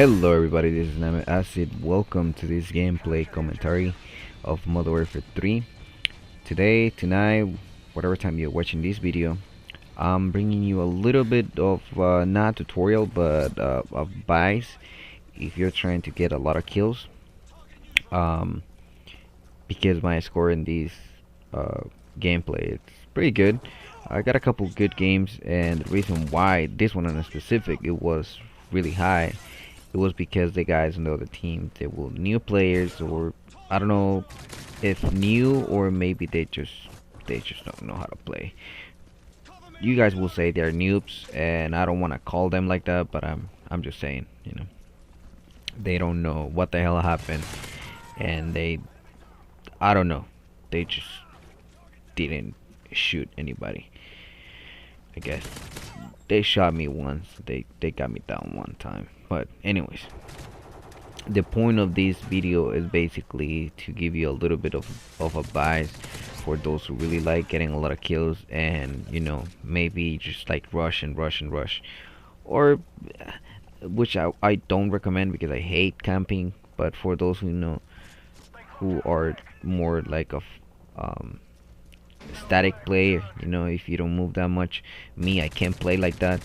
Hello everybody, this is MW3. Welcome to this gameplay commentary of Modern Warfare 3. Tonight, whatever time you're watching this video, I'm bringing you a little bit of, not tutorial, but of advice if you're trying to get a lot of kills. Um, because my score in this gameplay, it's pretty good. I got a couple good games, and the reason why this one in specific, it was really high. It was because the guys on the other team, they were new players, or I don't know if new, or maybe they just don't know how to play. You guys will say they're noobs, and I don't want to call them like that, but I'm just saying, they don't know what the hell happened, and I don't know, they just didn't shoot anybody. I guess they shot me once, they got me down one time. But anyways, the point of this video is basically to give you a little bit of advice for those who really like getting a lot of kills, and maybe just like rush and rush and rush, or which I don't recommend because I hate camping. But for those who are more like a static player, if you don't move that much, I can't play like that.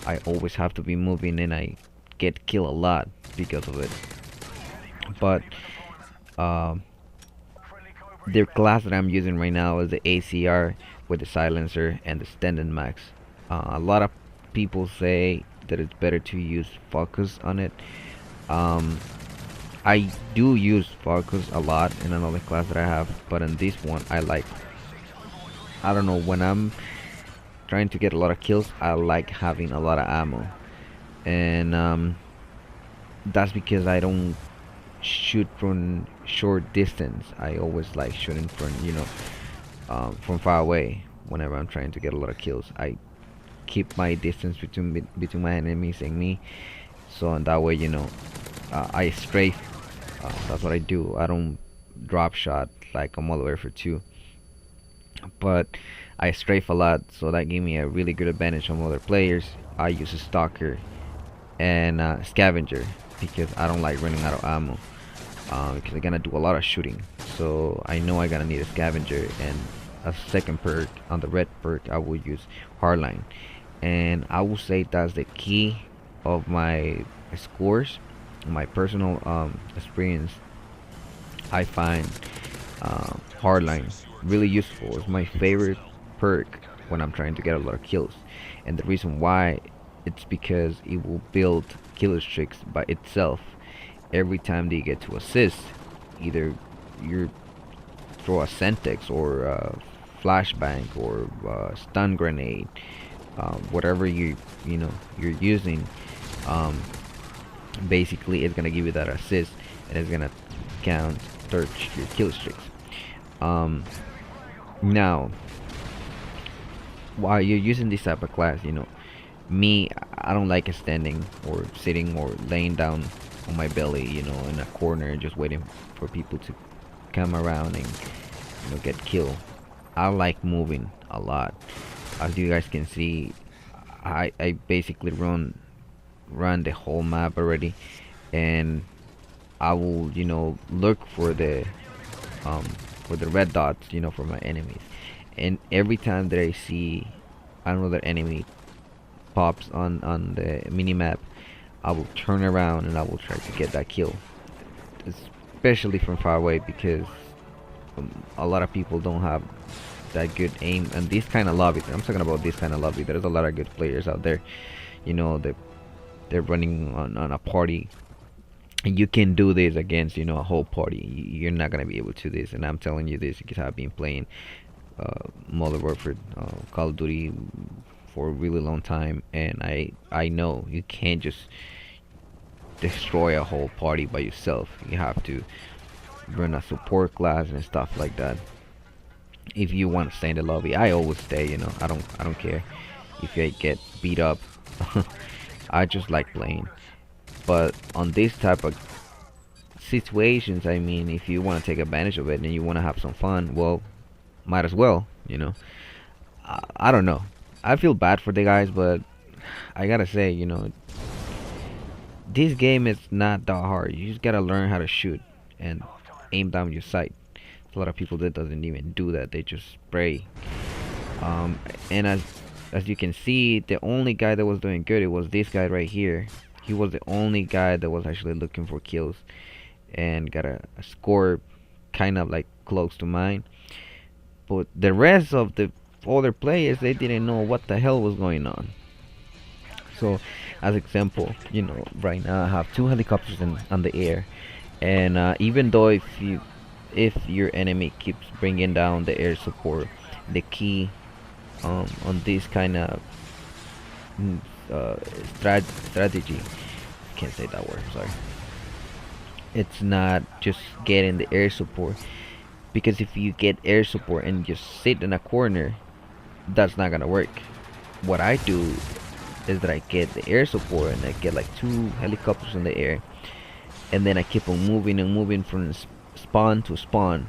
I always have to be moving, and I get killed a lot because of it. But the class that I'm using right now is the ACR with the silencer and the standard max. A lot of people say that it's better to use focus on it. I do use focus a lot in another class that I have, but in this one I don't know, when I'm trying to get a lot of kills, I like having a lot of ammo. And that's because I don't shoot from short distance. I always like shooting from far away. Whenever I'm trying to get a lot of kills, I keep my distance between my enemies and me, so in that way, I strafe. That's what I do. I don't drop shot like a Modern Warfare 2, but I strafe a lot, so that gave me a really good advantage on other players. I use a stalker and scavenger because I don't like running out of ammo, because I'm gonna do a lot of shooting, so I know I'm gonna need a scavenger. And a second perk, on the red perk, I will use hardline, and I will say that's the key of my scores. My personal experience, I find hardline really useful. It's my favorite perk when I'm trying to get a lot of kills, and the reason why, it's because it will build killer streaks by itself. Every time they get to assist, either you throw a Sentex or a flashbang or a stun grenade, whatever you're using, basically it's gonna give you that assist, and it's gonna count towards your kill streaks. Now, while you're using this type of class, I don't like standing or sitting or laying down on my belly, in a corner, just waiting for people to come around and get killed. I like moving a lot. As you guys can see, I basically run the whole map already, and I will look for the red dots, for my enemies. And every time that I see another enemy pops on the minimap, I will turn around and I will try to get that kill, especially from far away, because a lot of people don't have that good aim. And this kind of lobby, I'm talking about this kind of lobby, there's a lot of good players out there, they're running on a party, and you can do this against a whole party. You're not gonna be able to do this, and I'm telling you this because I've been playing Modern Warfare, Call of Duty for a really long time, and I know you can't just destroy a whole party by yourself. You have to run a support class and stuff like that. If you want to stay in the lobby, I always stay. I don't care if I get beat up. I just like playing. But on this type of situations, I mean, if you want to take advantage of it and you want to have some fun, well, might as well. I don't know. I feel bad for the guys, but I gotta say, this game is not that hard. You just gotta learn how to shoot and aim down your sight. A lot of people that doesn't even do that. They just spray. Um, and as you can see, the only guy that was doing good, it was this guy right here. He was the only guy that was actually looking for kills and got a score kind of like close to mine. But the rest of the other players, they didn't know what the hell was going on. So, as example, right now I have two helicopters on the air, and even though if your enemy keeps bringing down the air support, the key on this kind of mm, uh, strategy, can't say that word, sorry. It's not just getting the air support, because if you get air support and just sit in a corner, that's not gonna work. What I do is that I get the air support and I get like two helicopters in the air, and then I keep on moving and moving from spawn to spawn,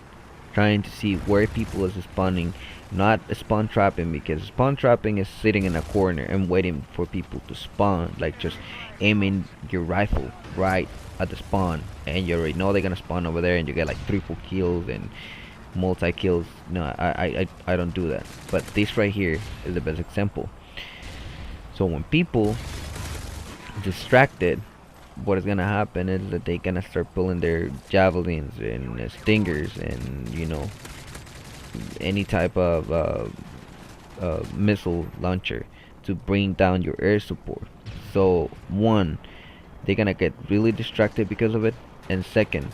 trying to see where people is spawning, not spawn trapping, because spawn trapping is sitting in a corner and waiting for people to spawn, like just aiming your rifle right at the spawn, and you already know they're gonna spawn over there, and you get like triple kills and multi kills. No, I don't do that. But this right here is the best example. So when people distracted, what is gonna happen is that they gonna start pulling their javelins and stingers and any type of missile launcher to bring down your air support. So one, they're gonna get really distracted because of it, and second,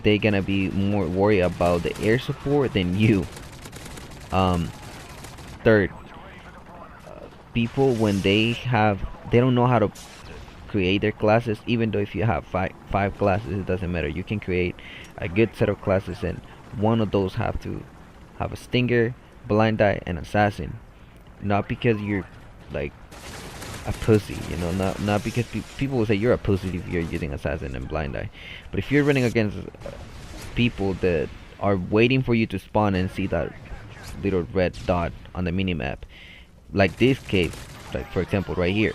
they're gonna be more worried about the air support than you. Um, third, people when they don't know how to create their classes. Even though if you have five classes, it doesn't matter. You can create a good set of classes, and one of those have to have a stinger, blind eye, and assassin. Not because you're like a pussy, not because people will say you're a pussy if you're using assassin and blind eye, but if you're running against people that are waiting for you to spawn and see that little red dot on the minimap, like this case, like for example right here,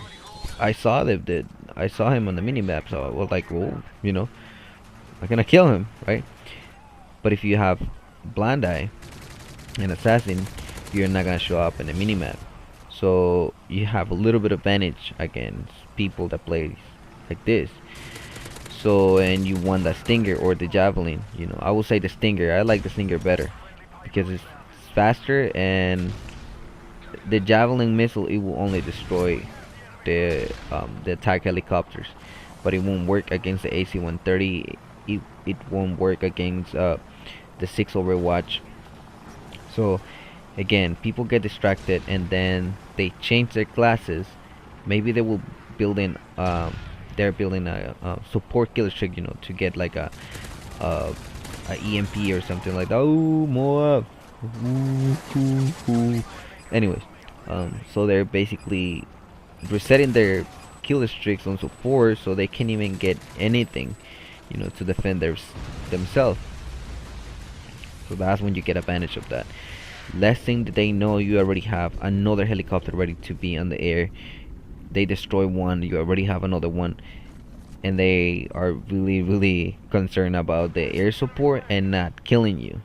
I saw him on the minimap, so I was like, well, I'm gonna kill him, right? But if you have blind eye and assassin, you're not gonna show up in the minimap, so you have a little bit of advantage against people that play like this. So, and you want the stinger or the javelin, I will say the stinger. I like the stinger better because it's faster, and the javelin missile, it will only destroy the attack helicopters, but it won't work against the AC-130. It won't work against the 6 Overwatch. So again, people get distracted and then they change their classes. Maybe they will build in they're building a support killer streak, to get like a EMP or something like that. Oh, more. Anyways, so they're basically resetting their killer streaks on support, so they can't even get anything, to defend themselves. So that's when you get advantage of that. Last thing that they know, you already have another helicopter ready to be on the air. They destroy one, you already have another one, and they are really, really concerned about the air support and not killing you.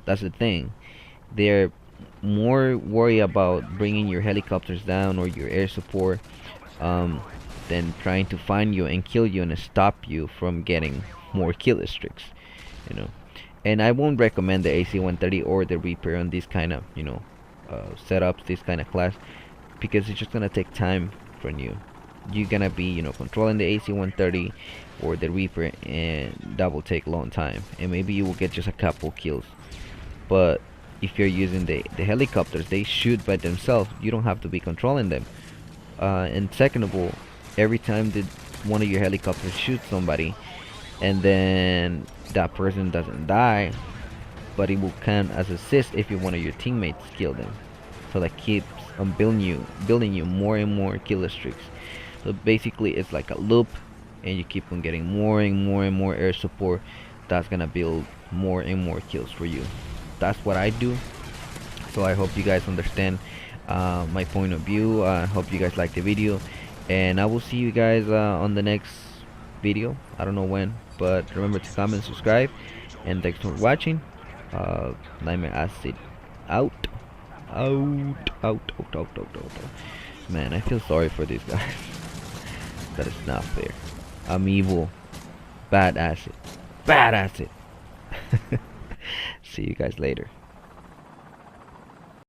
That's the thing. They're more worried about bringing your helicopters down or your air support than trying to find you and kill you and stop you from getting more killer streaks, and I won't recommend the AC-130 or the Reaper on this kind of setups, this kind of class, because it's just gonna take time from you. You're gonna be controlling the AC-130 or the Reaper, and that will take a long time, and maybe you will get just a couple kills. But if you're using the helicopters, they shoot by themselves. You don't have to be controlling them. And second of all, every time that one of your helicopters shoots somebody, and then that person doesn't die, but it will count as assist if one of your teammates kill them. So that keeps on building you more and more killer streaks. So basically, it's like a loop, and you keep on getting more and more and more air support. That's gonna build more and more kills for you. That's what I do. So I hope you guys understand my point of view. I hope you guys like the video, and I will see you guys on the next video. I don't know when, but remember to comment, subscribe, and thanks for watching. Nightmare Acid out. Out. Man, I feel sorry for these guys. That is not fair. I'm evil. Bad acid. Bad acid. See you guys later.